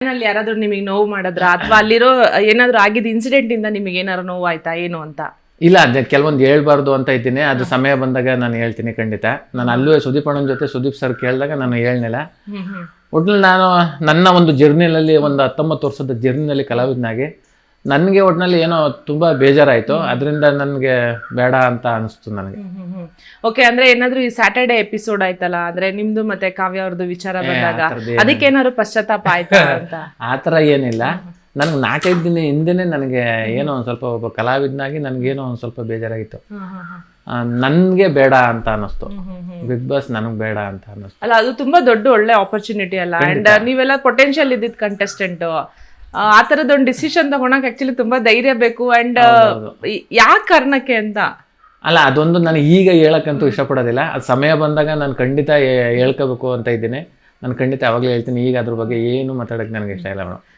ಅಲ್ಲಿ ಯಾರಾದ್ರೂ ನಿಮಗೆ ನೋವು ಮಾಡಿದ್ರ ಅಥವಾ ಅಲ್ಲಿರೋ ಏನಾದ್ರು ಆಗಿದ್ದ ಇನ್ಸಿಡೆಂಟ್ ಇಂದ ನಿಮಗೆ ಏನಾದ್ರು ನೋವು ಆಯ್ತಾ ಏನು ಅಂತ? ಇಲ್ಲ, ಅದೇ ಕೆಲವೊಂದು ಹೇಳ್ಬಾರ್ದು ಅಂತ ಇದ್ದೀನಿ. ಅದು ಸಮಯ ಬಂದಾಗ ನಾನು ಹೇಳ್ತೀನಿ ಖಂಡಿತ. ನಾನು ಅಲ್ಲೂ ಸುದೀಪ್ ಅಣ್ಣನ ಜೊತೆ ಸುದೀಪ್ ಸರ್ ಕೇಳಿದಾಗ ನಾನು ಹೇಳಲಿಲ್ಲ. ಒಟ್ನಲ್ಲಿ ನಾನು ನನ್ನ ಒಂದು ಜರ್ನಿನಲ್ಲಿ ಒಂದು 19 ವರ್ಷದ ಜರ್ನಿನಲ್ಲಿ ಕಲಾವಿದನಾಗಿ ನನಗೆ ಒಟ್ಟಿನಲ್ಲಿ ಏನೋ ತುಂಬ ಬೇಜಾರಾಯಿತು. ಅದರಿಂದ ನನಗೆ ಬೇಡ ಅಂತ ಅನಿಸ್ತು ನನಗೆ. ಓಕೆ, ಅಂದ್ರೆ ಏನಾದ್ರು ಈ ಸ್ಯಾಟರ್ಡೆ ಎಪಿಸೋಡ್ ಆಯ್ತಲ್ಲ, ಅಂದ್ರೆ ನಿಮ್ದು ಮತ್ತೆ ಕಾವ್ಯ ಅವ್ರದ್ದು ವಿಚಾರ ಬಂದಾಗ ಅದಕ್ಕೆ ಏನಾದ್ರು ಪಶ್ಚಾತ್ತಾಪ ಆಯ್ತಾ ಅಂತ? ಆ ಥರ ಏನಿಲ್ಲ. ನನಗೆ 4-5 ದಿನ ಹಿಂದೆನೇ ನನಗೆ ಏನೋ ಒಂದು ಸ್ವಲ್ಪ ಒಬ್ಬ ಕಲಾವಿದನಾಗಿ ನನಗೇನೋ ಒಂದು ಸ್ವಲ್ಪ ಬೇಜಾರಾಗಿತ್ತು. ನನಗೆ ಬೇಡ ಅಂತ ಅನ್ನಿಸ್ತು. ಬಿಗ್ ಬಾಸ್ ನನಗೆ ಬೇಡ ಅಂತ ಅನ್ನಿಸ್ತು. ಅಲ್ಲ, ಅದು ತುಂಬಾ ದೊಡ್ಡ ಒಳ್ಳೆ ಆಪರ್ಚುನಿಟಿ ಅಲ್ಲ. ಅಂಡ್ ನೀವೆಲ್ಲ ಪೊಟೆನ್ಶಿಯಲ್ ಇದ್ದಿದ್ ಕಂಟೆಸ್ಟೆಂಟ್. ಆ ತರದೊಂದು ಡಿಸಿಷನ್ ತಗೊಳಕ್ ಆಕ್ಚುಲಿ ತುಂಬಾ ಧೈರ್ಯ ಬೇಕು. ಅಂಡ್ ಯಾವ ಕಾರಣಕ್ಕೆ ಅಂತ ಅಲ್ಲ, ಅದೊಂದು ನಾನು ಈಗ ಹೇಳಕ್ಕಂತೂ ಇಷ್ಟಪಡೋದಿಲ್ಲ. ಅದು ಸಮಯ ಬಂದಾಗ ನಾನು ಖಂಡಿತ ಹೇಳ್ಕೋಬೇಕು ಅಂತ ಇದ್ದೀನಿ. ನಾನು ಖಂಡಿತ ಯಾವಾಗಲೂ ಹೇಳ್ತೀನಿ. ಈಗ ಅದ್ರ ಬಗ್ಗೆ ಏನು ಮಾತಾಡೋಕ್ಕೆ ನನಗೆ ಇಷ್ಟ ಇಲ್ಲ ಮೇಡಮ್.